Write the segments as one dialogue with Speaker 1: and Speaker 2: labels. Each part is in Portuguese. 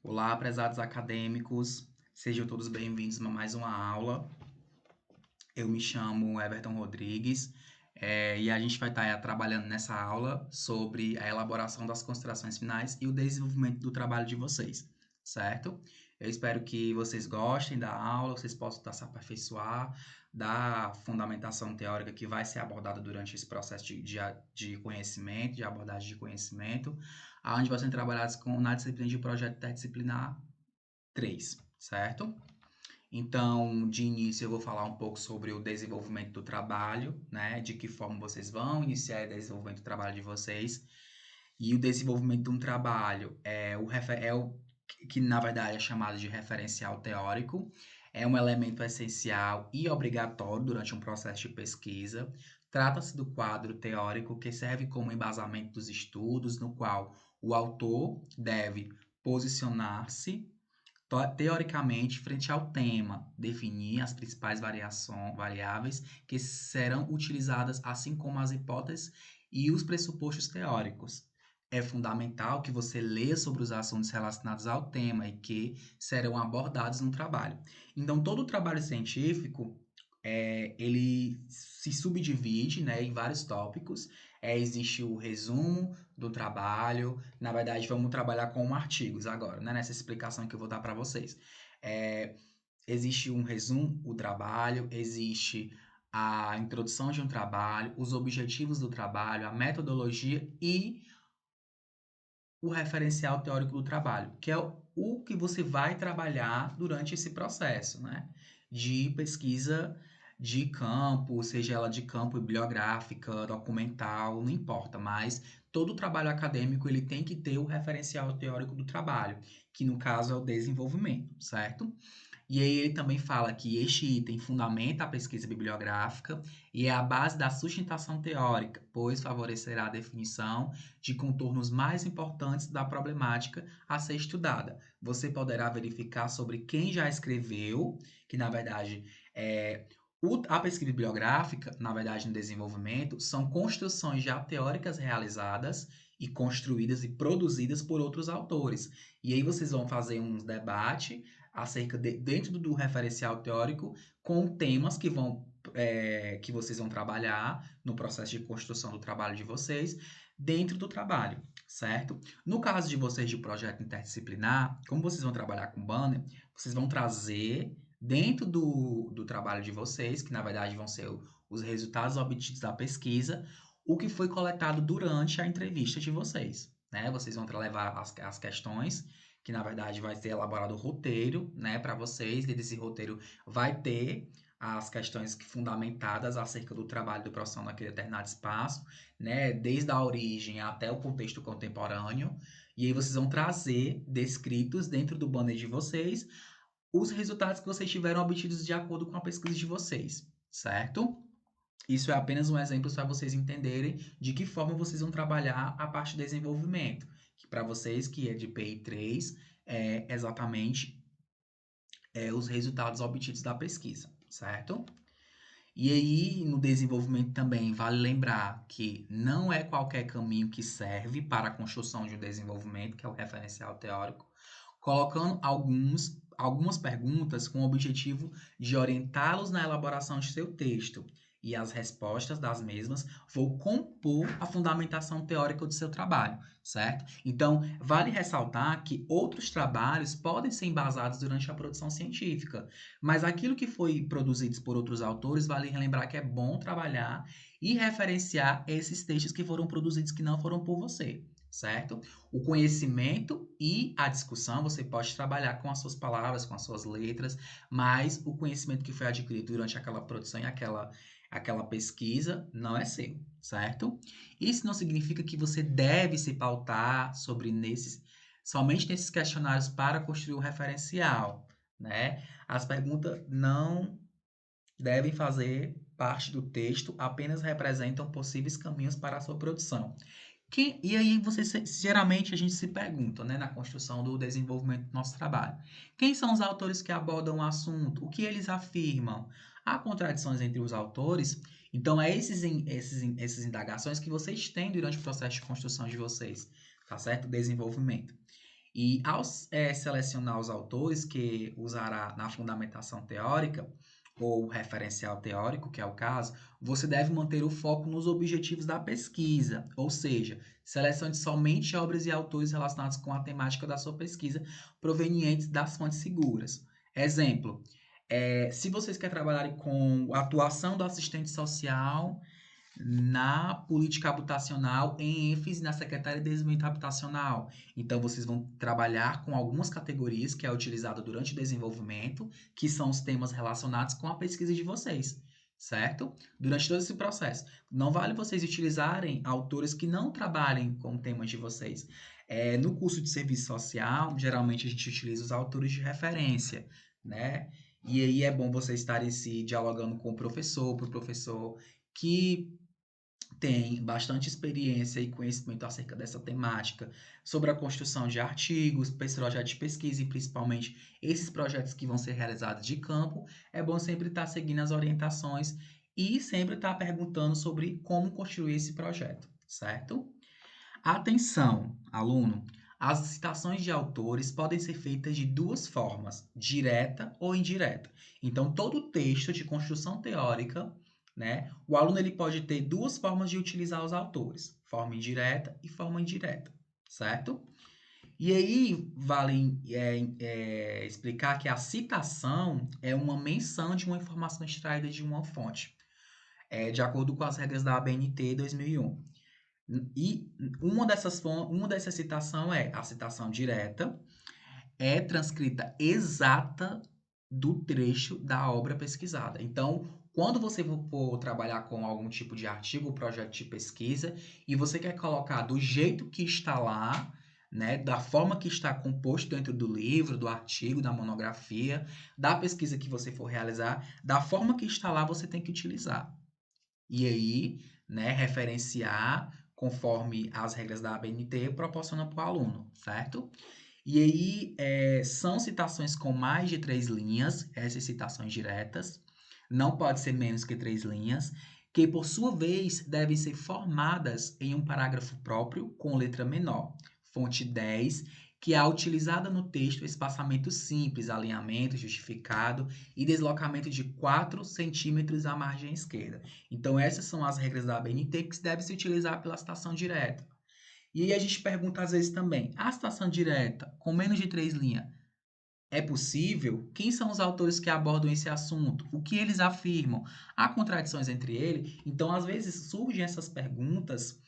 Speaker 1: Olá, prezados acadêmicos, sejam todos bem-vindos a mais uma aula. Eu me chamo Everton Rodrigues e a gente vai estar trabalhando nessa aula sobre a elaboração das considerações finais e o desenvolvimento do trabalho de vocês, certo? Eu espero que vocês gostem da aula, vocês possam se aperfeiçoar da fundamentação teórica que vai ser abordada durante esse processo de conhecimento, de abordagem de conhecimento, onde vai ser trabalhados na disciplina de projeto interdisciplinar 3, certo? Então, de início, eu vou falar um pouco sobre o desenvolvimento do trabalho, né? De que forma vocês vão iniciar o desenvolvimento do trabalho de vocês. E o desenvolvimento de um trabalho é o que, na verdade, é chamado de referencial teórico. É um elemento essencial e obrigatório durante um processo de pesquisa. Trata-se do quadro teórico que serve como embasamento dos estudos, no qual o autor deve posicionar-se teoricamente frente ao tema, definir as principais variáveis que serão utilizadas, assim como as hipóteses e os pressupostos teóricos. É fundamental que você leia sobre os assuntos relacionados ao tema e que serão abordados no trabalho. Então, todo o trabalho científico, ele se subdivide, né, em vários tópicos. Existe o resumo do trabalho. Na verdade, vamos trabalhar com artigos agora, né, nessa explicação que eu vou dar para vocês. É, Existe um resumo, o trabalho, existe a introdução de um trabalho, os objetivos do trabalho, a metodologia e o referencial teórico do trabalho, que é o que você vai trabalhar durante esse processo, né? De pesquisa de campo, seja ela de campo bibliográfica, documental, não importa, mas todo trabalho acadêmico ele tem que ter o referencial teórico do trabalho, que no caso é o desenvolvimento, certo? E aí ele também fala que este item fundamenta a pesquisa bibliográfica e é a base da sustentação teórica, pois favorecerá a definição de contornos mais importantes da problemática a ser estudada. Você poderá verificar sobre quem já escreveu, que na verdade a pesquisa bibliográfica, na verdade no desenvolvimento, são construções já teóricas realizadas e construídas e produzidas por outros autores. E aí vocês vão fazer um debate dentro do referencial teórico com temas que vocês vão trabalhar no processo de construção do trabalho de vocês dentro do trabalho, certo? No caso de vocês de projeto interdisciplinar, como vocês vão trabalhar com banner, vocês vão trazer dentro do trabalho de vocês, que na verdade vão ser os resultados obtidos da pesquisa, o que foi coletado durante a entrevista de vocês, né? Vocês vão levar as questões que na verdade vai ser elaborado o roteiro, né, para vocês. Dentro desse roteiro vai ter as questões fundamentadas acerca do trabalho do profissional naquele determinado espaço, né, desde a origem até o contexto contemporâneo. E aí vocês vão trazer descritos dentro do banner de vocês os resultados que vocês tiveram obtidos de acordo com a pesquisa de vocês, certo? Isso é apenas um exemplo para vocês entenderem de que forma vocês vão trabalhar a parte de desenvolvimento. Que para vocês, que é de PI3, é exatamente os resultados obtidos da pesquisa, certo? E aí, no desenvolvimento também, vale lembrar que não é qualquer caminho que serve para a construção de um desenvolvimento, que é o referencial teórico, colocando algumas perguntas com o objetivo de orientá-los na elaboração de seu texto. E as respostas das mesmas vão compor a fundamentação teórica do seu trabalho, certo? Então, vale ressaltar que outros trabalhos podem ser embasados durante a produção científica, mas aquilo que foi produzido por outros autores, vale relembrar que é bom trabalhar e referenciar esses textos que foram produzidos que não foram por você, certo? O conhecimento e a discussão você pode trabalhar com as suas palavras, com as suas letras, mas o conhecimento que foi adquirido durante aquela produção e aquela pesquisa não é seu, certo? Isso não significa que você deve se pautar somente nesses questionários para construir o referencial, né? As perguntas não devem fazer parte do texto, apenas representam possíveis caminhos para a sua produção. E aí geralmente a gente se pergunta, né, na construção do desenvolvimento do nosso trabalho, quem são os autores que abordam o assunto? O que eles afirmam? Há contradições entre os autores? Então, essas indagações que vocês têm durante o processo de construção de vocês, tá certo? Desenvolvimento. E ao selecionar os autores que usará na fundamentação teórica, ou referencial teórico, que é o caso, você deve manter o foco nos objetivos da pesquisa, ou seja, selecione somente obras e autores relacionados com a temática da sua pesquisa, provenientes das fontes seguras. Exemplo, se vocês querem trabalhar com a atuação do assistente social na política habitacional, em ênfase na Secretaria de Desenvolvimento Habitacional. Então, vocês vão trabalhar com algumas categorias que é utilizada durante o desenvolvimento, que são os temas relacionados com a pesquisa de vocês, certo? Durante todo esse processo. Não vale vocês utilizarem autores que não trabalhem com temas de vocês. No curso de serviço social, geralmente a gente utiliza os autores de referência, né? E aí é bom vocês estarem se dialogando com o professor, para o professor que tem bastante experiência e conhecimento acerca dessa temática, sobre a construção de artigos, projetos de pesquisa e principalmente esses projetos que vão ser realizados de campo, é bom sempre estar seguindo as orientações e sempre estar perguntando sobre como construir esse projeto, certo? Atenção, aluno! As citações de autores podem ser feitas de duas formas, direta ou indireta. Então, todo texto de construção teórica, né, o aluno ele pode ter duas formas de utilizar os autores, forma indireta e forma indireta, certo? E aí, vale explicar que a citação é uma menção de uma informação extraída de uma fonte, de acordo com as regras da ABNT 2001. E uma dessas citações é a citação direta, é transcrita exata do trecho da obra pesquisada. Então, quando você for trabalhar com algum tipo de artigo ou projeto de pesquisa e você quer colocar do jeito que está lá, né, da forma que está composto dentro do livro, do artigo, da monografia, da pesquisa que você for realizar, da forma que está lá, você tem que utilizar. E aí, né, referenciar conforme as regras da ABNT proporciona para o aluno, certo? E aí, são citações com mais de 3 linhas, essas citações diretas, não pode ser menos que 3 linhas, que por sua vez devem ser formadas em um parágrafo próprio com letra menor. Fonte 10, que é utilizada no texto espaçamento simples, alinhamento justificado e deslocamento de 4 centímetros à margem esquerda. Então, essas são as regras da ABNT que deve se utilizar pela citação direta. E aí a gente pergunta às vezes também, a citação direta com menos de 3 linhas é possível? Quem são os autores que abordam esse assunto? O que eles afirmam? Há contradições entre eles? Então, às vezes, surgem essas perguntas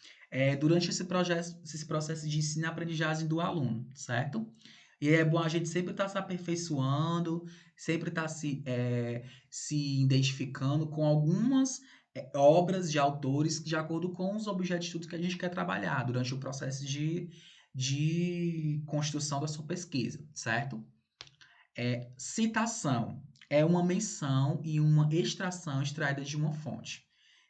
Speaker 1: durante esse processo de ensino e aprendizagem do aluno, certo? E é bom a gente sempre estar se aperfeiçoando, sempre estar se identificando com algumas obras de autores de acordo com os objetos de estudo que a gente quer trabalhar durante o processo de construção da sua pesquisa, certo? Citação é uma menção e uma extração extraída de uma fonte,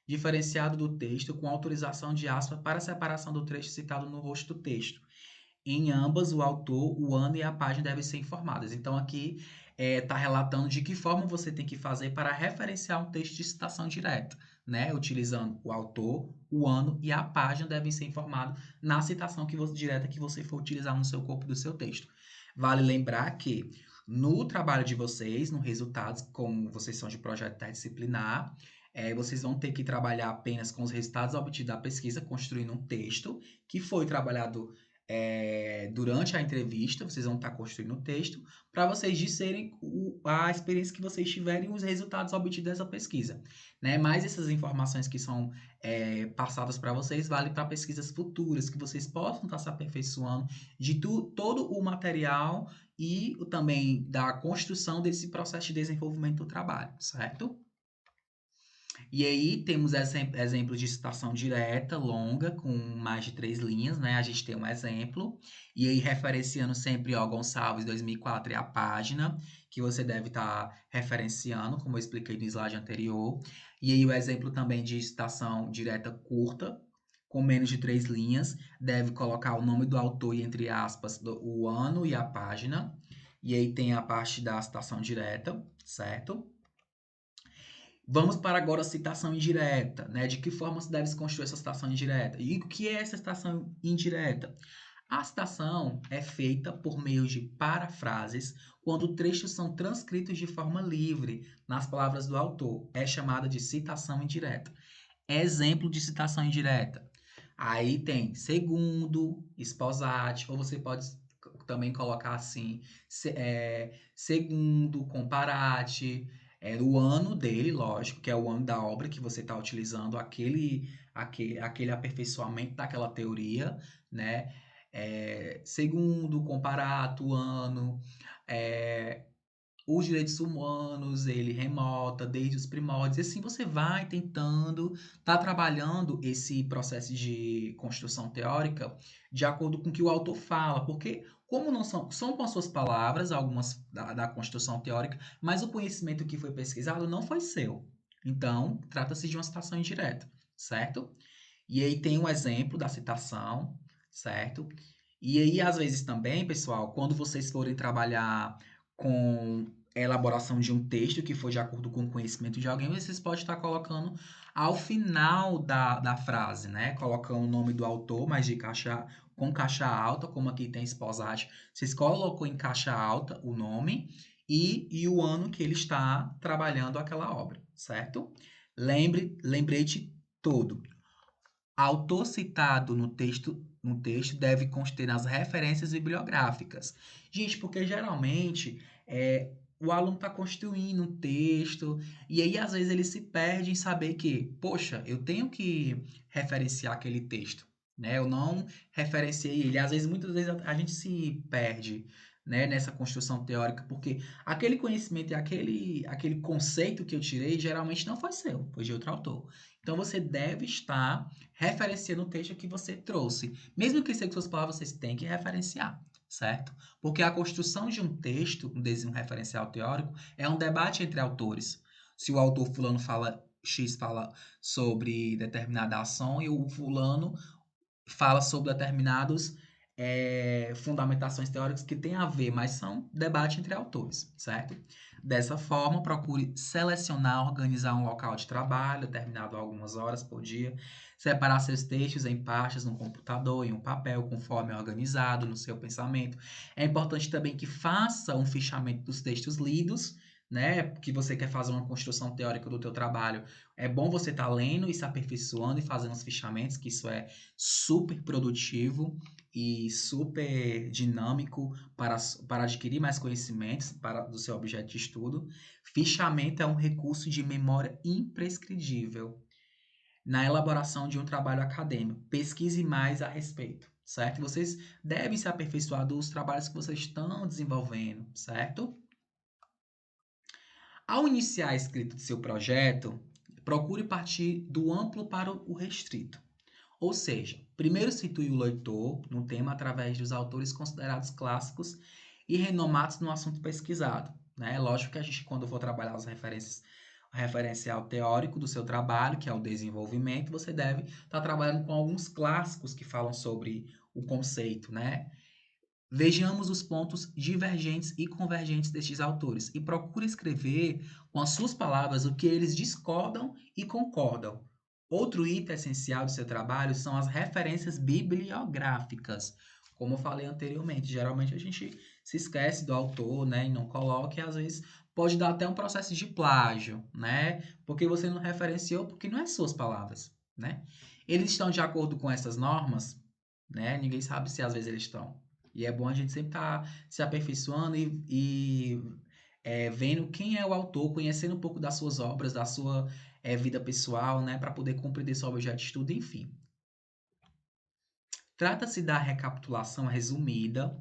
Speaker 1: diferenciado do texto com autorização de aspas para separação do trecho citado no rosto do texto. Em ambas, o autor, o ano e a página devem ser informadas. Então, aqui está relatando de que forma você tem que fazer para referenciar um texto de citação direta, né? Utilizando o autor, o ano e a página devem ser informados na citação direta que você for utilizar no seu corpo do seu texto. Vale lembrar que no trabalho de vocês, no resultados, como vocês são de projeto interdisciplinar, vocês vão ter que trabalhar apenas com os resultados obtidos da pesquisa, construindo um texto que foi trabalhado durante a entrevista. Vocês vão estar construindo o texto para vocês disserem a experiência que vocês tiverem e os resultados obtidos dessa pesquisa, né? Mas essas informações que são passadas para vocês valem para pesquisas futuras, que vocês possam estar se aperfeiçoando de todo o material e também da construção desse processo de desenvolvimento do trabalho, certo? E aí temos exemplos de citação direta, longa, com mais de 3 linhas, né? A gente tem um exemplo. E aí, referenciando sempre, ó, Gonçalves, 2004, é a página que você deve estar referenciando, como eu expliquei no slide anterior. E aí, o exemplo também de citação direta curta, com menos de 3 linhas, deve colocar o nome do autor e, entre aspas, o ano e a página. E aí tem a parte da citação direta, certo? Vamos para agora a citação indireta, né? De que forma se deve se construir essa citação indireta? E o que é essa citação indireta? A citação é feita por meio de parafrases, quando trechos são transcritos de forma livre nas palavras do autor. É chamada de citação indireta. Exemplo de citação indireta. Aí tem segundo, esposate, ou você pode também colocar assim, segundo, comparate, o ano dele, lógico, que é o ano da obra que você está utilizando, aquele aperfeiçoamento daquela teoria, né? Segundo, comparato, ano, é, os direitos humanos, ele remota desde os primórdios, e assim você vai tentando, tá trabalhando esse processo de construção teórica de acordo com o que o autor fala, porque como não são com as suas palavras, algumas da construção teórica, mas o conhecimento que foi pesquisado não foi seu. Então, trata-se de uma citação indireta, certo? E aí tem um exemplo da citação, certo? E aí, às vezes também, pessoal, quando vocês forem trabalhar com a elaboração de um texto que for de acordo com o conhecimento de alguém, vocês podem estar colocando ao final da frase, né? Colocando o nome do autor, mas com caixa alta, como aqui tem esposagem. Vocês colocam em caixa alta o nome e o ano que ele está trabalhando aquela obra, certo? Lembrete todo. Autor citado no texto deve conter as referências bibliográficas. Gente, porque geralmente o aluno está construindo um texto e aí às vezes ele se perde em saber que, poxa, eu tenho que referenciar aquele texto, né? Eu não referenciei ele. Às vezes, muitas vezes a gente se perde, né, nessa construção teórica, porque aquele conhecimento e aquele conceito que eu tirei geralmente não foi seu, foi de outro autor. Então você deve estar referenciando o texto que você trouxe. Mesmo que seja com suas palavras, vocês têm que referenciar, certo? Porque a construção de um texto, um desenho referencial teórico, é um debate entre autores. Se o autor fulano X fala sobre determinada ação e o fulano fala sobre determinados fundamentações teóricas que têm a ver, mas são debate entre autores, certo? Dessa forma, procure selecionar, organizar um local de trabalho, determinado algumas horas por dia, separar seus textos em pastas no computador, em um papel, conforme é organizado no seu pensamento. É importante também que faça um fichamento dos textos lidos, né? Que você quer fazer uma construção teórica do teu trabalho. É bom você estar lendo e se aperfeiçoando e fazendo os fichamentos, que isso é super produtivo e super dinâmico para adquirir mais conhecimentos do seu objeto de estudo. Fichamento é um recurso de memória imprescindível na elaboração de um trabalho acadêmico. Pesquise mais a respeito, certo? Vocês devem se aperfeiçoar dos trabalhos que vocês estão desenvolvendo, certo? Ao iniciar a escrita do seu projeto, procure partir do amplo para o restrito. Ou seja, primeiro situe o leitor no tema através dos autores considerados clássicos e renomados no assunto pesquisado, né? Lógico que a gente, quando for trabalhar as referências, o referencial teórico do seu trabalho, que é o desenvolvimento, você deve estar trabalhando com alguns clássicos que falam sobre o conceito, né? Vejamos os pontos divergentes e convergentes destes autores e procure escrever com as suas palavras o que eles discordam e concordam. Outro item essencial do seu trabalho são as referências bibliográficas. Como eu falei anteriormente, geralmente a gente se esquece do autor, né, e não coloca, e às vezes pode dar até um processo de plágio, né? Porque você não referenciou, porque não é suas palavras, né? Eles estão de acordo com essas normas, né? Ninguém sabe se às vezes eles estão. E é bom a gente sempre estar se aperfeiçoando e vendo quem é o autor, conhecendo um pouco das suas obras, da sua vida pessoal, né, para poder compreender seu objeto de estudo, enfim. Trata-se da recapitulação resumida.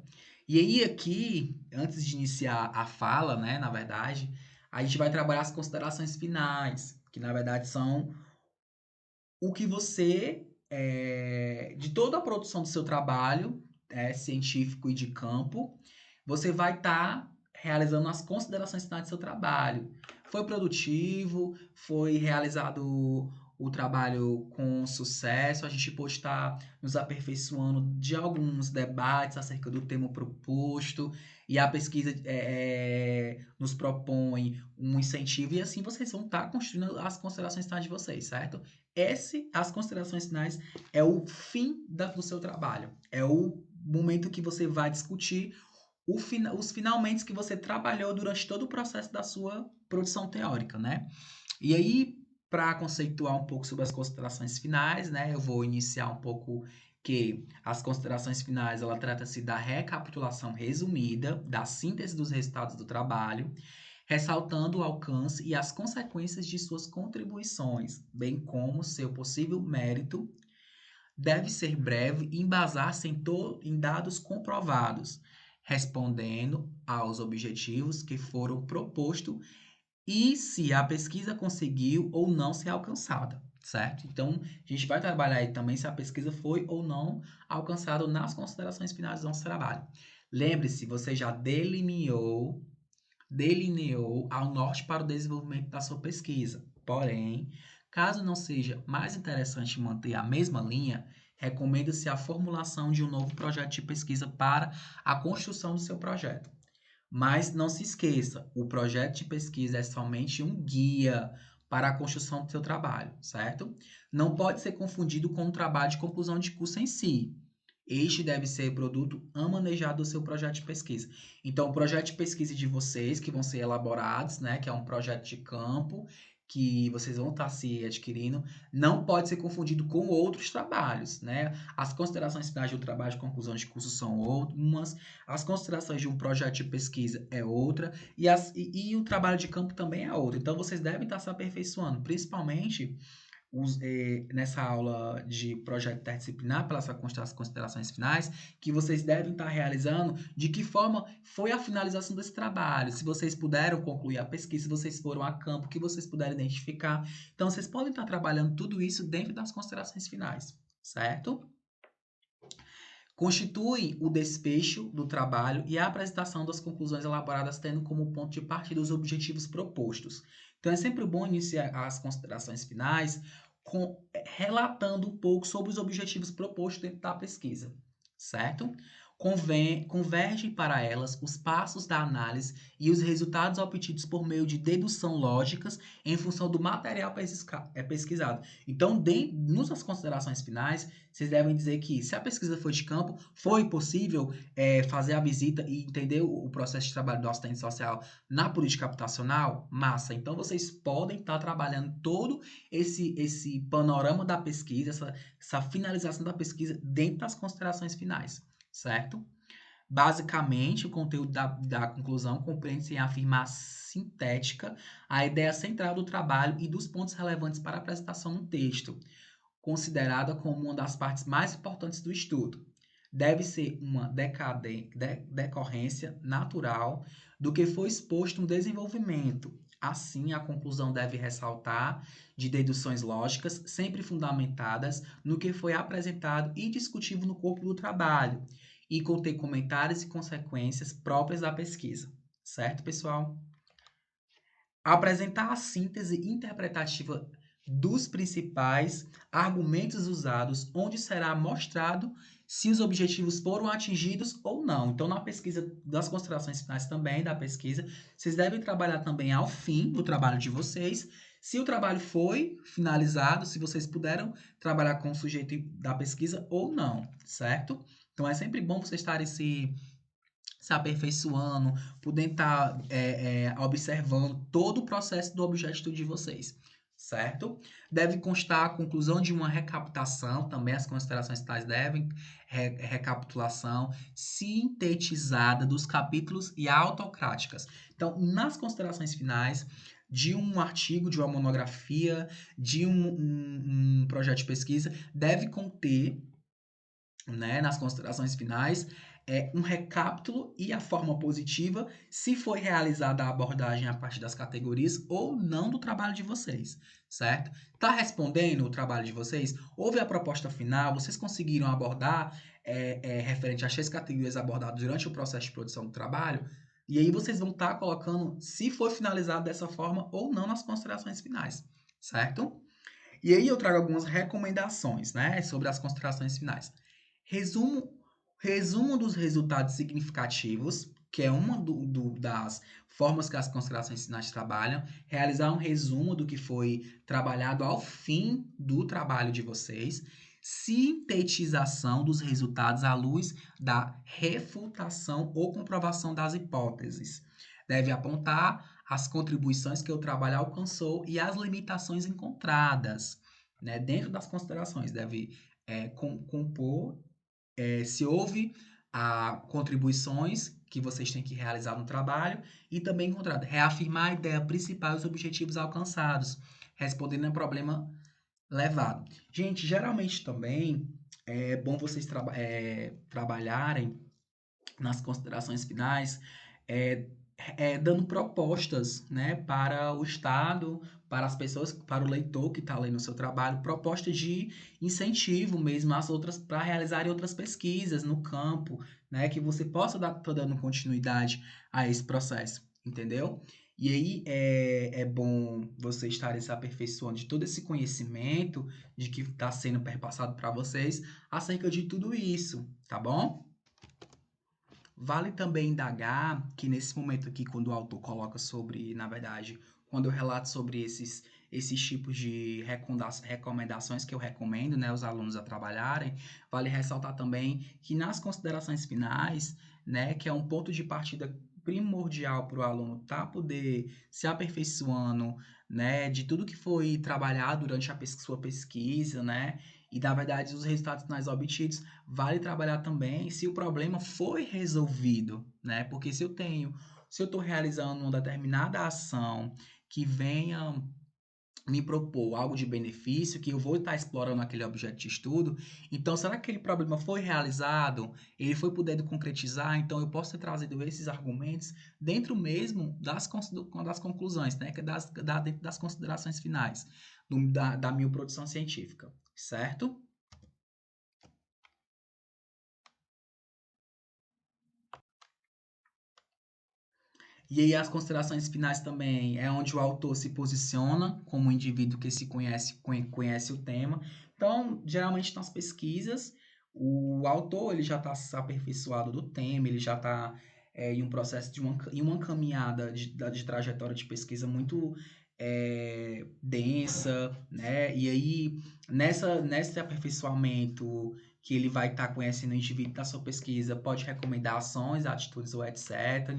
Speaker 1: E aí aqui, antes de iniciar a fala, né, na verdade, a gente vai trabalhar as considerações finais, que na verdade são o que você, de toda a produção do seu trabalho, científico e de campo, você vai estar realizando as considerações finais do seu trabalho. Foi produtivo, foi realizado o trabalho com sucesso, a gente pode estar nos aperfeiçoando de alguns debates acerca do tema proposto, e a pesquisa nos propõe um incentivo, e assim vocês vão estar construindo as considerações finais de vocês, certo? As considerações finais, é o fim do seu trabalho. É o momento que você vai discutir os finalmente que você trabalhou durante todo o processo da sua produção teórica, né? E aí, para conceituar um pouco sobre as considerações finais, né, eu vou iniciar um pouco que as considerações finais, ela trata-se da recapitulação resumida, da síntese dos resultados do trabalho, ressaltando o alcance e as consequências de suas contribuições, bem como seu possível mérito. Deve ser breve e embasar-se em dados comprovados, respondendo aos objetivos que foram propostos e se a pesquisa conseguiu ou não ser alcançada, certo? Então, a gente vai trabalhar aí também se a pesquisa foi ou não alcançada nas considerações finais do nosso trabalho. Lembre-se, você já delineou ao norte para o desenvolvimento da sua pesquisa. Porém, caso não seja mais interessante manter a mesma linha, recomenda-se a formulação de um novo projeto de pesquisa para a construção do seu projeto. Mas não se esqueça, o projeto de pesquisa é somente um guia para a construção do seu trabalho, certo? Não pode ser confundido com o trabalho de conclusão de curso em si. Este deve ser produto amanejado do seu projeto de pesquisa. Então, o projeto de pesquisa de vocês, que vão ser elaborados, né, que é um projeto de campo, que vocês vão estar se adquirindo, não pode ser confundido com outros trabalhos, né? As considerações finais do trabalho de conclusão de curso são umas, as considerações de um projeto de pesquisa é outra, e o trabalho de campo também é outra. Então, vocês devem estar se aperfeiçoando, principalmente nessa aula de projeto interdisciplinar, pelas considerações finais, que vocês devem estar realizando, de que forma foi a finalização desse trabalho, se vocês puderam concluir a pesquisa, se vocês foram a campo, que vocês puderam identificar. Então, vocês podem estar trabalhando tudo isso dentro das considerações finais, certo? Constitui o desfecho do trabalho e a apresentação das conclusões elaboradas tendo como ponto de partida os objetivos propostos. Então, é sempre bom iniciar as considerações finais relatando um pouco sobre os objetivos propostos dentro da pesquisa, certo? Convergem para elas os passos da análise e os resultados obtidos por meio de dedução lógicas em função do material pesquisado. Então, nas considerações finais, vocês devem dizer que, se a pesquisa foi de campo, foi possível fazer a visita e entender o processo de trabalho do assistente social na política habitacional? Massa! Então, vocês podem estar trabalhando todo esse panorama da pesquisa, essa finalização da pesquisa dentro das considerações finais, certo? Basicamente, o conteúdo da conclusão compreende-se em afirmar sintética a ideia central do trabalho e dos pontos relevantes para a apresentação no texto, considerada como uma das partes mais importantes do estudo. Deve ser uma decorrência natural do que foi exposto no desenvolvimento. Assim, a conclusão deve ressaltar de deduções lógicas, sempre fundamentadas no que foi apresentado e discutido no corpo do trabalho, e conter comentários e consequências próprias da pesquisa. Certo, pessoal? Apresentar a síntese interpretativa dos principais argumentos usados, onde será mostrado se os objetivos foram atingidos ou não. Então, na pesquisa das considerações finais também da pesquisa, vocês devem trabalhar também ao fim do trabalho de vocês, se o trabalho foi finalizado, se vocês puderam trabalhar com o sujeito da pesquisa ou não, certo? Então, é sempre bom vocês estarem se aperfeiçoando, poder estar observando todo o processo do objeto de vocês, certo? Deve constar a conclusão de uma recapitulação, também as considerações tais devem, recapitulação sintetizada dos capítulos e autocráticas. Então, nas considerações finais de um artigo, de uma monografia, de um projeto de pesquisa, deve conter, né, nas considerações finais, um recapítulo e a forma positiva, se foi realizada a abordagem a partir das categorias ou não do trabalho de vocês, certo? Tá respondendo o trabalho de vocês? Houve a proposta final? Vocês conseguiram abordar referente às 6 categorias abordadas durante o processo de produção do trabalho? E aí vocês vão estar colocando se foi finalizado dessa forma ou não nas considerações finais, certo? E aí eu trago algumas recomendações, né, sobre as considerações finais. Resumo dos resultados significativos, que é uma das formas que as considerações finais trabalham. Realizar um resumo do que foi trabalhado ao fim do trabalho de vocês. sintetização dos resultados à luz da refutação ou comprovação das hipóteses. Deve apontar as contribuições que o trabalho alcançou e as limitações encontradas, né? Dentro das considerações, deve compor se houve contribuições que vocês têm que realizar no trabalho e também encontrar, reafirmar a ideia principal e os objetivos alcançados, respondendo a problema levado. Gente, geralmente também é bom vocês trabalharem nas considerações finais, é, dando propostas, né, para o Estado, para as pessoas, para o leitor que está lendo o seu trabalho, propostas de incentivo mesmo às outras, para realizarem outras pesquisas no campo, né, que você possa estar dando continuidade a esse processo, entendeu? E aí é bom você estarem se aperfeiçoando de todo esse conhecimento de que está sendo perpassado para vocês acerca de tudo isso, tá bom? Vale também indagar que nesse momento aqui, quando o autor coloca sobre, na verdade, quando eu relato sobre esses tipos de recomendações que eu recomendo, né, os alunos a trabalharem, vale ressaltar também que nas considerações finais, né, que é um ponto de partida primordial para o aluno tá poder se aperfeiçoando, né, de tudo que foi trabalhado durante a sua pesquisa, né, e na verdade os resultados finais obtidos. Vale trabalhar também se o problema foi resolvido, né? Porque se eu estou realizando uma determinada ação que venha me propor algo de benefício, que eu vou estar explorando aquele objeto de estudo, então será que aquele problema foi realizado? Ele foi podendo concretizar? Então eu posso ter trazido esses argumentos dentro mesmo das conclusões, né? Que é dentro das considerações finais da minha produção científica, certo? E aí as considerações finais também é onde o autor se posiciona como um indivíduo que se conhece o tema. Então, geralmente nas pesquisas, o autor ele já está aperfeiçoado do tema, ele já está em um processo em uma caminhada de trajetória de pesquisa muito densa, né? E aí, nesse aperfeiçoamento que ele vai estar conhecendo o indivíduo da sua pesquisa, pode recomendar ações, atitudes ou etc.,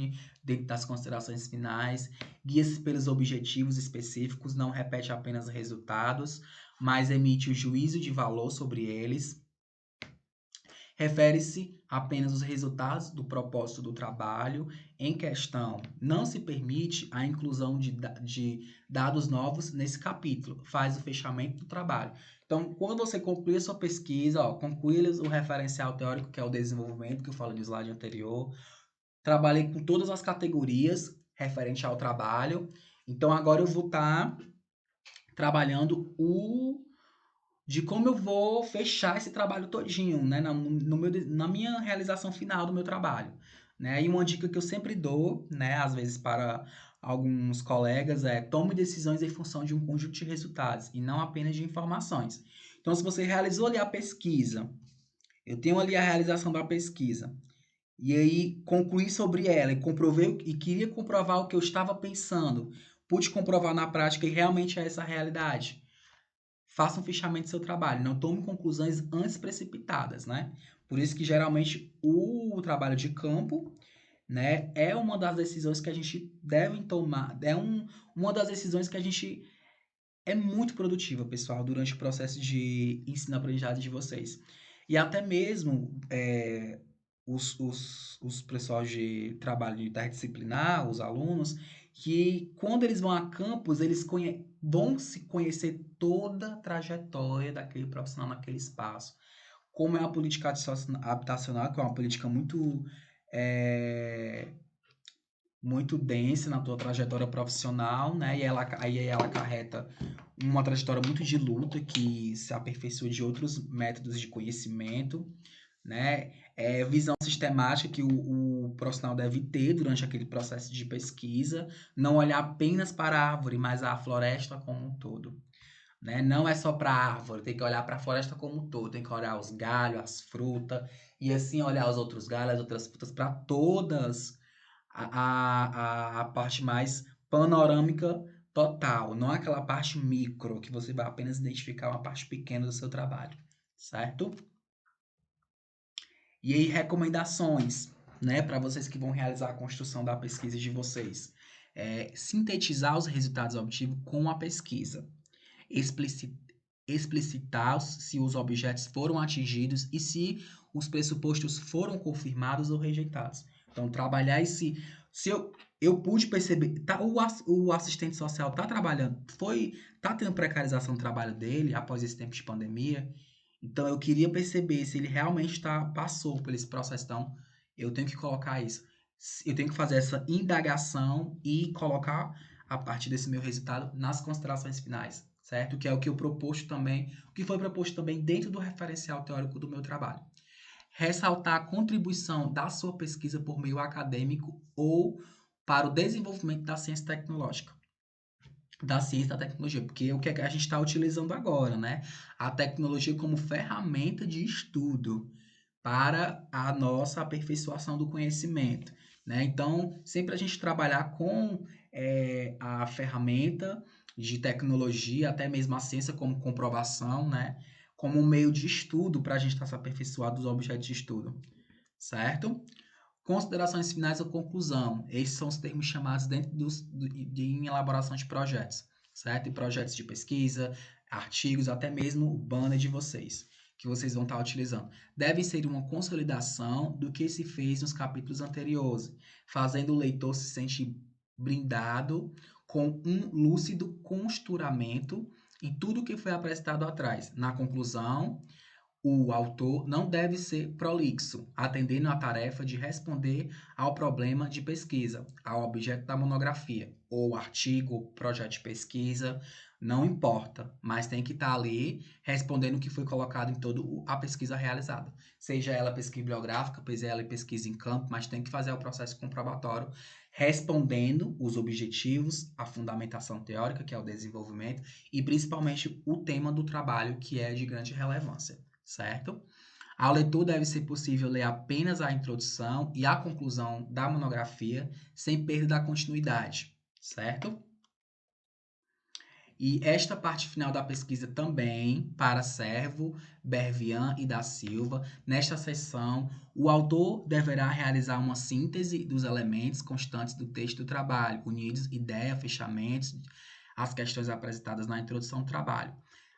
Speaker 1: dentro das considerações finais, guia-se pelos objetivos específicos, não repete apenas resultados, mas emite o juízo de valor sobre eles. Refere-se apenas aos resultados do propósito do trabalho em questão. Não se permite a inclusão de dados novos nesse capítulo. Faz o fechamento do trabalho. Então, quando você conclui a sua pesquisa, conclui o referencial teórico, que é o desenvolvimento, que eu falei no slide anterior, trabalhei com todas as categorias referente ao trabalho. Então agora eu vou estar trabalhando de como eu vou fechar esse trabalho todinho, né, na minha realização final do meu trabalho, né? E uma dica que eu sempre dou, né, às vezes para alguns colegas é: tome decisões em função de um conjunto de resultados e não apenas de informações. Então, se você realizou ali a pesquisa, eu tenho ali a realização da pesquisa, e aí concluí sobre ela e comprovei e queria comprovar o que eu estava pensando. Pude comprovar na prática e realmente é essa a realidade. Faça um fichamento do seu trabalho, não tome conclusões antes precipitadas, né? Por isso que geralmente o trabalho de campo, né, é uma das decisões que a gente deve tomar, uma das decisões que a gente é muito produtiva, pessoal, durante o processo de ensino-aprendizagem de vocês. E até mesmo os pessoal de trabalho interdisciplinar, os alunos, que quando eles vão a campus, eles vão se conhecer toda a trajetória daquele profissional naquele espaço. Como é a política habitacional, que é uma política é, muito densa na tua trajetória profissional, né? Aí ela acarreta uma trajetória muito de luta que se aperfeiçoa de outros métodos de conhecimento, né? Visão sistemática que o profissional deve ter durante aquele processo de pesquisa, não olhar apenas para a árvore, mas a floresta como um todo, né? Não é só para a árvore, tem que olhar para a floresta como um todo, tem que olhar os galhos, as frutas, e assim olhar os outros galhos, as outras frutas, para todas a parte mais panorâmica total, não aquela parte micro que você vai apenas identificar uma parte pequena do seu trabalho, certo? E aí, recomendações, né, para vocês que vão realizar a construção da pesquisa de vocês. Sintetizar os resultados obtidos com a pesquisa. Explici- Explicitar se os objetos foram atingidos e se os pressupostos foram confirmados ou rejeitados. Então, trabalhar esse. Se eu pude perceber, tá, o assistente social está trabalhando, tá tendo precarização do trabalho dele após esse tempo de pandemia. Então, eu queria perceber se ele realmente passou por esse processo. Então, eu tenho que colocar isso. Eu tenho que fazer essa indagação e colocar, a partir desse meu resultado, nas considerações finais, certo? Que é o que eu proposto também, o que foi proposto também dentro do referencial teórico do meu trabalho. Ressaltar a contribuição da sua pesquisa por meio acadêmico ou para o desenvolvimento da ciência tecnológica. Da ciência e da tecnologia, porque o que a gente está utilizando agora, né? A tecnologia como ferramenta de estudo para a nossa aperfeiçoação do conhecimento, né? Então, sempre a gente trabalhar com a ferramenta de tecnologia, até mesmo a ciência como comprovação, né? Como um meio de estudo para a gente estar se aperfeiçoando dos objetos de estudo, certo? Considerações finais ou conclusão. Esses são os termos chamados dentro em elaboração de projetos, certo? E projetos de pesquisa, artigos, até mesmo o banner de vocês, que vocês vão estar utilizando. Deve ser uma consolidação do que se fez nos capítulos anteriores, fazendo o leitor se sentir brindado com um lúcido costuramento em tudo que foi apresentado atrás. Na conclusão, o autor não deve ser prolixo, atendendo à tarefa de responder ao problema de pesquisa, ao objeto da monografia, ou artigo, projeto de pesquisa, não importa, mas tem que estar ali respondendo o que foi colocado em toda a pesquisa realizada. Seja ela pesquisa bibliográfica, seja ela pesquisa em campo, mas tem que fazer o processo comprobatório respondendo os objetivos, a fundamentação teórica, que é o desenvolvimento, e principalmente o tema do trabalho, que é de grande relevância, certo? Ao leitor deve ser possível ler apenas a introdução e a conclusão da monografia, sem perda da continuidade, certo? E esta parte final da pesquisa também, para Servo, Bervian e da Silva, nesta seção, o autor deverá realizar uma síntese dos elementos constantes do texto do trabalho, unidos ideia, fechamentos, as questões apresentadas na introdução do trabalho.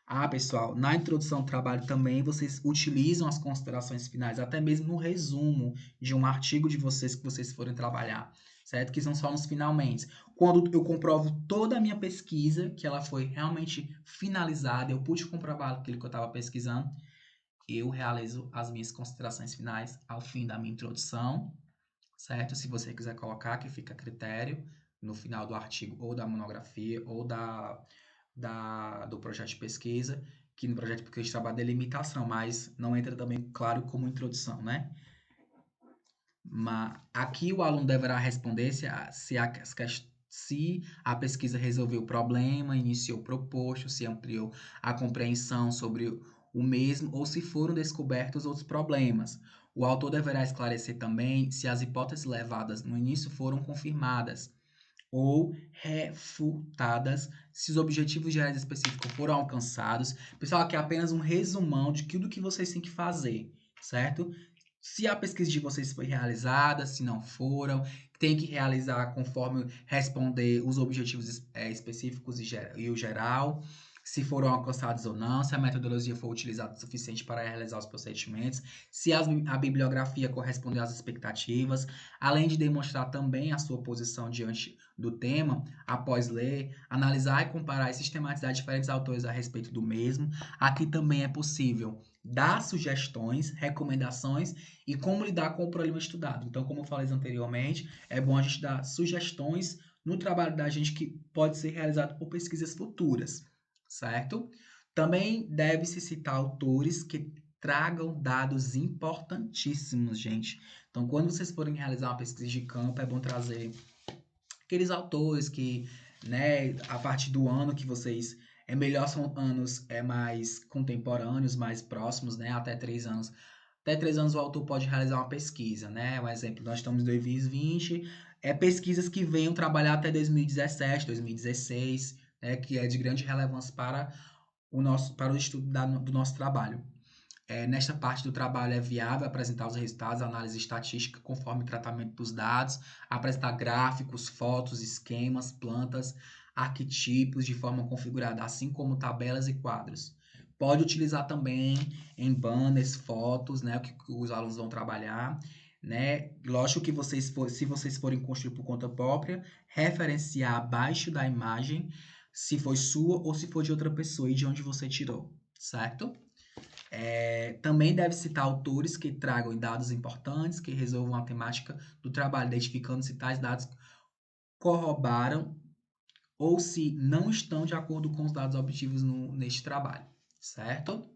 Speaker 1: Ah, pessoal, na introdução do trabalho também vocês utilizam as considerações finais, até mesmo no resumo de um artigo de vocês que vocês forem trabalhar, certo? Que são só nos finalmente. Quando eu comprovo toda a minha pesquisa, que ela foi realmente finalizada, eu pude comprovar aquilo que eu estava pesquisando, eu realizo as minhas considerações finais ao fim da minha introdução, certo? Se você quiser colocar, que fica a critério, no final do artigo ou da monografia ou do projeto de pesquisa, que no projeto de pesquisa a gente trabalha delimitação, mas não entra também, claro, como introdução, né? Mas aqui o aluno deverá responder se a pesquisa resolveu o problema, iniciou o proposto, se ampliou a compreensão sobre o mesmo ou se foram descobertos outros problemas. O autor deverá esclarecer também se as hipóteses levadas no início foram confirmadas ou refutadas, se os objetivos gerais específicos foram alcançados. Pessoal, aqui é apenas um resumão de tudo que vocês têm que fazer, certo? Se a pesquisa de vocês foi realizada, se não foram, tem que realizar conforme responder os objetivos específicos e o geral, se foram alcançados ou não, se a metodologia foi utilizada o suficiente para realizar os procedimentos, se a bibliografia correspondeu às expectativas, além de demonstrar também a sua posição diante do tema, após ler, analisar e comparar e sistematizar diferentes autores a respeito do mesmo. Aqui também é possível dar sugestões, recomendações e como lidar com o problema estudado. Então, como eu falei anteriormente, é bom a gente dar sugestões no trabalho da gente que pode ser realizado por pesquisas futuras, certo? Também deve-se citar autores que tragam dados importantíssimos, gente. Então, quando vocês forem realizar uma pesquisa de campo, é bom trazer aqueles autores que, né, a partir do ano que vocês é melhor são anos mais contemporâneos, mais próximos, né, até 3 anos. Até 3 anos o autor pode realizar uma pesquisa, né? Um exemplo, nós estamos em 2020, pesquisas que venham trabalhar até 2017, 2016, né, que é de grande relevância para o estudo do nosso trabalho. Nesta parte do trabalho é viável apresentar os resultados, análise estatística conforme o tratamento dos dados, apresentar gráficos, fotos, esquemas, plantas, arquetipos de forma configurada, assim como tabelas e quadros. Pode utilizar também em banners, fotos, né, o que os alunos vão trabalhar, né? Lógico que se vocês forem construir por conta própria, referenciar abaixo da imagem se foi sua ou se for de outra pessoa e de onde você tirou, certo? Também deve citar autores que tragam dados importantes, que resolvam a temática do trabalho, identificando se tais dados corroboram ou se não estão de acordo com os dados obtidos neste trabalho, certo?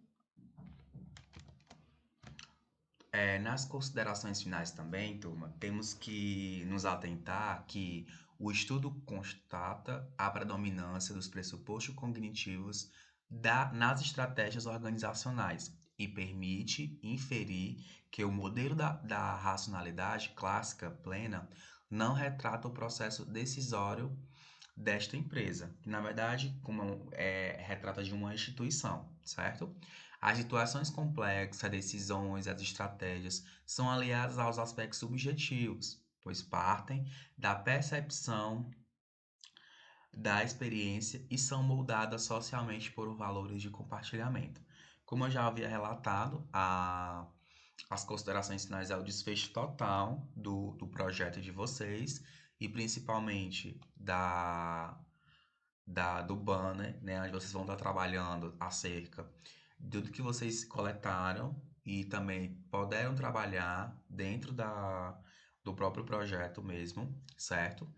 Speaker 2: Nas considerações finais também, turma, temos que nos atentar que o estudo constata a predominância dos pressupostos cognitivos nas estratégias organizacionais e permite inferir que o modelo da racionalidade clássica plena não retrata o processo decisório desta empresa, que na verdade retrata de uma instituição, certo? As situações complexas, as decisões, as estratégias são aliadas aos aspectos subjetivos, pois partem da percepção da experiência e são moldadas socialmente por valores de compartilhamento. Como eu já havia relatado, as considerações finais é o desfecho total do projeto de vocês e principalmente do banner, né, onde vocês vão estar trabalhando acerca de tudo que vocês coletaram e também puderam trabalhar dentro do próprio projeto mesmo, certo?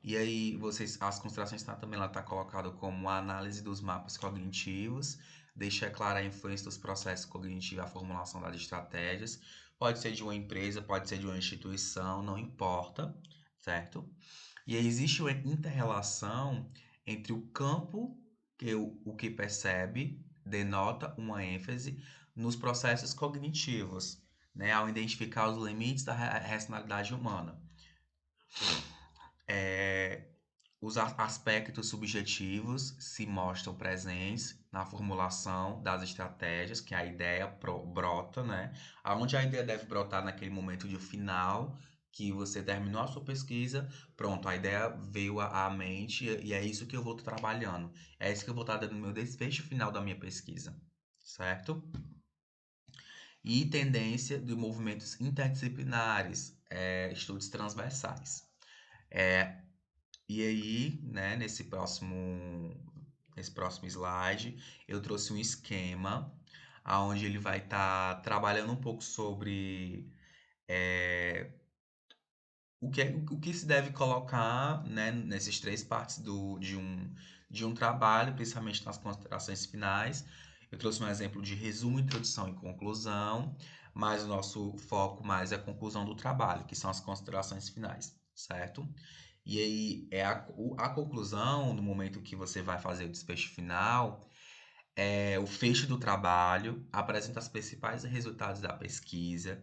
Speaker 2: E aí as considerações também lá tá colocado como a análise dos mapas cognitivos, deixa clara a influência dos processos cognitivos, a formulação das estratégias, pode ser de uma empresa, pode ser de uma instituição, não importa, certo? E aí existe uma inter-relação entre o campo que o que percebe denota uma ênfase nos processos cognitivos, né, ao identificar os limites da racionalidade humana. É, os aspectos subjetivos se mostram presentes na formulação das estratégias, que a ideia brota, né? Aonde a ideia deve brotar naquele momento de final que você terminou a sua pesquisa, pronto, a ideia veio à mente e é isso que eu vou estar trabalhando. É isso que eu vou estar dando no meu desfecho final da minha pesquisa, certo? E tendência de movimentos interdisciplinares, estudos transversais. É, e aí, né, nesse próximo slide, eu trouxe um esquema onde ele vai estar trabalhando um pouco sobre o que se deve colocar, né, nessas três partes de um trabalho, principalmente nas considerações finais. Eu trouxe um exemplo de resumo, introdução e conclusão, mas o nosso foco mais é a conclusão do trabalho, que são as considerações finais, certo? E aí é a conclusão, no momento que você vai fazer o desfecho final, o fecho do trabalho, apresenta os principais resultados da pesquisa,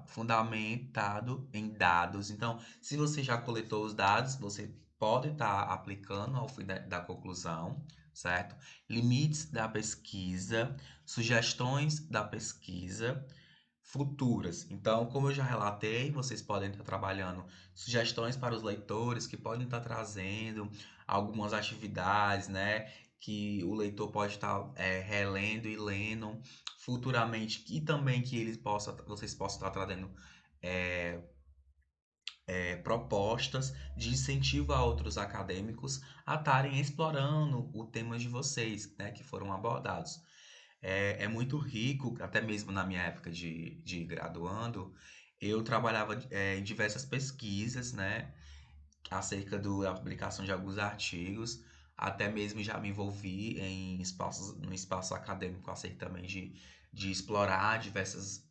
Speaker 2: fundamentado em dados. Então, se você já coletou os dados, você pode estar aplicando ao fim da conclusão, certo? Limites da pesquisa, sugestões da pesquisa futuras. Então, como eu já relatei, vocês podem estar trabalhando sugestões para os leitores que podem estar trazendo algumas atividades, né? Que o leitor pode estar relendo e lendo futuramente e também que vocês possam estar trazendo é, propostas de incentivo a outros acadêmicos a estarem explorando o tema de vocês, né, que foram abordados. É muito rico, até mesmo na minha época de graduando, eu trabalhava em diversas pesquisas, né, acerca da publicação de alguns artigos, até mesmo já me envolvi no espaço acadêmico acerca também de explorar diversos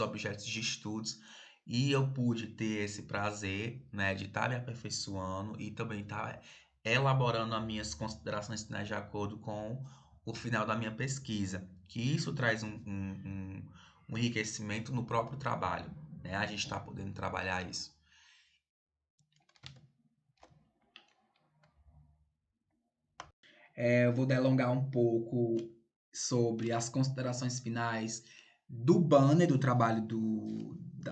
Speaker 2: objetos de estudos, e eu pude ter esse prazer, né, de estar me aperfeiçoando e também estar elaborando as minhas considerações finais de acordo com o final da minha pesquisa, que isso traz um enriquecimento no próprio trabalho, né? A gente está podendo trabalhar isso.
Speaker 1: Eu vou delongar um pouco sobre as considerações finais do banner do trabalho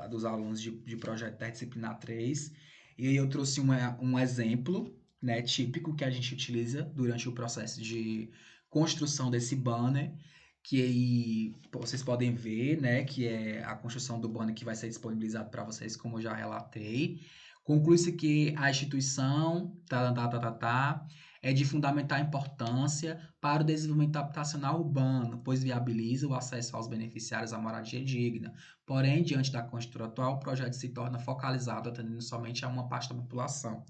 Speaker 1: dos alunos de projeto interdisciplinar 3. E aí eu trouxe um exemplo, né, típico que a gente utiliza durante o processo de construção desse banner, que aí vocês podem ver, né, que é a construção do banner que vai ser disponibilizado para vocês, como eu já relatei. Conclui-se que a instituição é de fundamental importância para o desenvolvimento habitacional urbano, pois viabiliza o acesso aos beneficiários à moradia digna. Porém, diante da conjuntura atual, o projeto se torna focalizado atendendo somente a uma parte da população.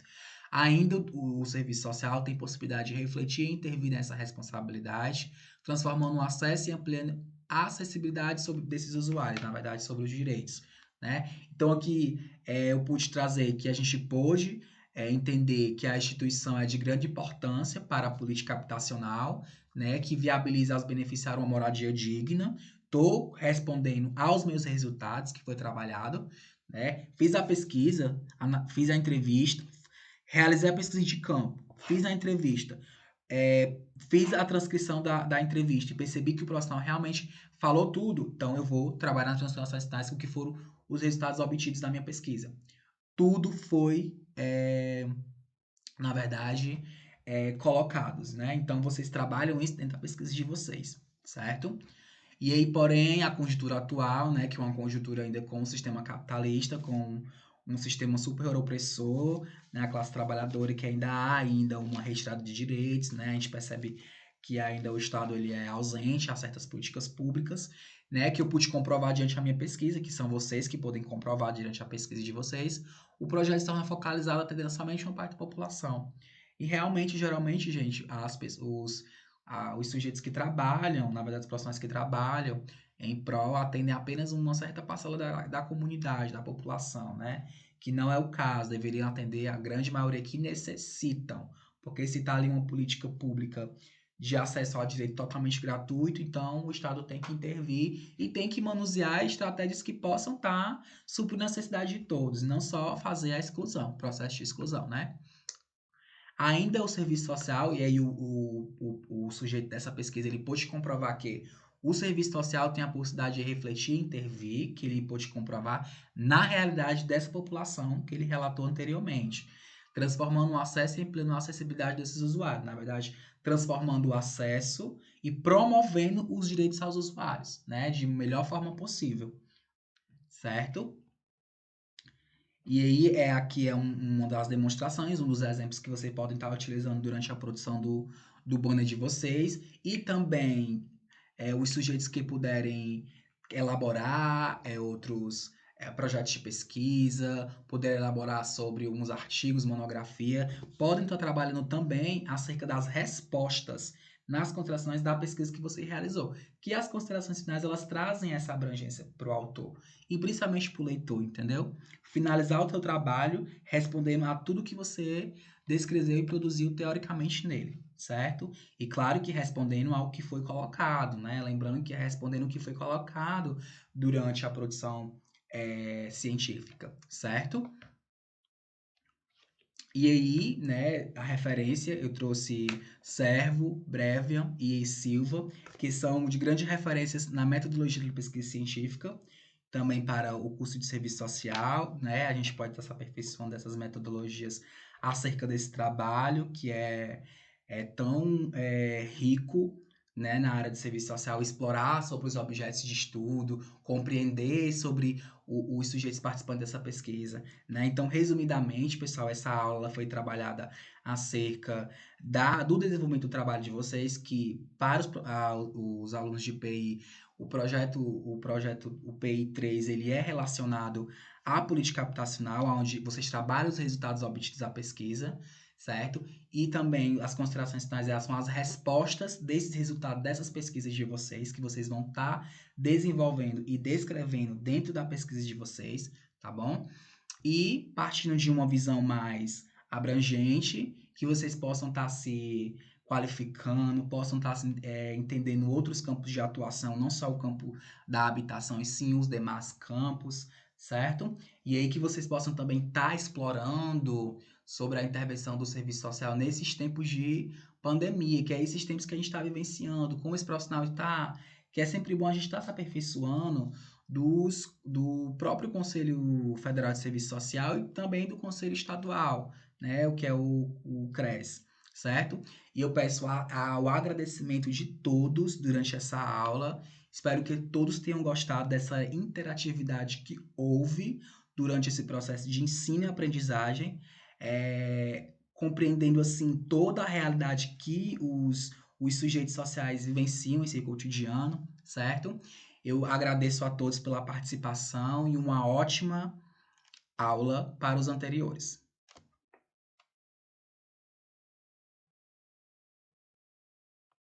Speaker 1: Ainda o serviço social tem possibilidade de refletir e intervir nessa responsabilidade, transformando o acesso e ampliando a acessibilidade desses usuários, na verdade, sobre os direitos. Né? Então, aqui eu pude trazer que a gente pôde entender que a instituição é de grande importância para a política habitacional, né, que viabiliza aos beneficiários uma moradia digna. Estou respondendo aos meus resultados que foi trabalhado, né? Fiz a pesquisa, fiz a entrevista, realizei a pesquisa de campo, fiz a entrevista, fiz a transcrição da entrevista e percebi que o profissional realmente falou tudo, então eu vou trabalhar nas transformações tais com que foram os resultados obtidos da minha pesquisa. Tudo foi, na verdade, colocados, né? Então vocês trabalham isso dentro da pesquisa de vocês, certo? E aí, porém, a conjuntura atual, né, que é uma conjuntura ainda com o sistema capitalista, com um sistema super opressor, né, a classe trabalhadora, que ainda há ainda uma retirada de direitos, né, a gente percebe que ainda o Estado ele é ausente a certas políticas públicas, né, que eu pude comprovar diante da minha pesquisa, que são vocês que podem comprovar diante da pesquisa de vocês, o projeto se torna focalizado atendendo somente uma parte da população. E realmente, geralmente, gente, as pessoas os sujeitos que trabalham, na verdade, os profissionais que trabalham em prol atendem apenas uma certa parcela da comunidade, da população, né? Que não é o caso, deveriam atender a grande maioria que necessitam, porque se está ali uma política pública de acesso ao direito totalmente gratuito, então o Estado tem que intervir e tem que manusear estratégias que possam estar suprindo a necessidade de todos, não só fazer a exclusão, processo de exclusão, né? Ainda o serviço social, e aí o sujeito dessa pesquisa ele pôde comprovar que o serviço social tem a possibilidade de refletir e intervir, que ele pôde comprovar na realidade dessa população que ele relatou anteriormente, transformando o acesso e ampliando a acessibilidade desses usuários. Na verdade, transformando o acesso e promovendo os direitos aos usuários, né, de melhor forma possível, certo? E aí aqui é uma das demonstrações, um dos exemplos que vocês podem estar utilizando durante a produção do banner de vocês. E também os sujeitos que puderem elaborar outros projetos de pesquisa, poder elaborar sobre uns artigos, monografia, podem estar trabalhando também acerca das respostas nas considerações da pesquisa que você realizou. Que as considerações finais elas trazem essa abrangência para o autor e principalmente para o leitor, entendeu? Finalizar o teu trabalho respondendo a tudo que você descreveu e produziu teoricamente nele, certo? E claro que respondendo ao que foi colocado, né? Lembrando que é respondendo o que foi colocado durante a produção científica, certo? E aí, né, a referência, eu trouxe Servo, Brevian e Silva, que são de grandes referências na metodologia de pesquisa científica, também para o curso de serviço social, né? A gente pode estar se aperfeiçoando dessas metodologias acerca desse trabalho, que é tão rico, né, na área de serviço social, explorar sobre os objetos de estudo, compreender sobre os sujeitos participantes dessa pesquisa, né? Então, resumidamente, pessoal, essa aula foi trabalhada acerca do desenvolvimento do trabalho de vocês, que para os alunos de PI, o PI 3, ele é relacionado à política habitacional, onde vocês trabalham os resultados obtidos da pesquisa, certo? E também as considerações finais elas são as respostas desses resultados dessas pesquisas de vocês, que vocês vão estar desenvolvendo e descrevendo dentro da pesquisa de vocês, tá bom? E partindo de uma visão mais abrangente, que vocês possam estar se qualificando, possam estar entendendo outros campos de atuação, não só o campo da habitação, e sim os demais campos, certo? E aí que vocês possam também estar explorando sobre a intervenção do serviço social nesses tempos de pandemia, que é esses tempos que a gente está vivenciando, como esse profissional está, que é sempre bom a gente estar se aperfeiçoando do próprio Conselho Federal de Serviço Social e também do Conselho Estadual, né, o que é o CRES, certo? E eu peço o agradecimento de todos durante essa aula. Espero que todos tenham gostado dessa interatividade que houve durante esse processo de ensino e aprendizagem, compreendendo assim toda a realidade que os sujeitos sociais vivenciam em seu cotidiano, certo? Eu agradeço a todos pela participação e uma ótima aula para os anteriores.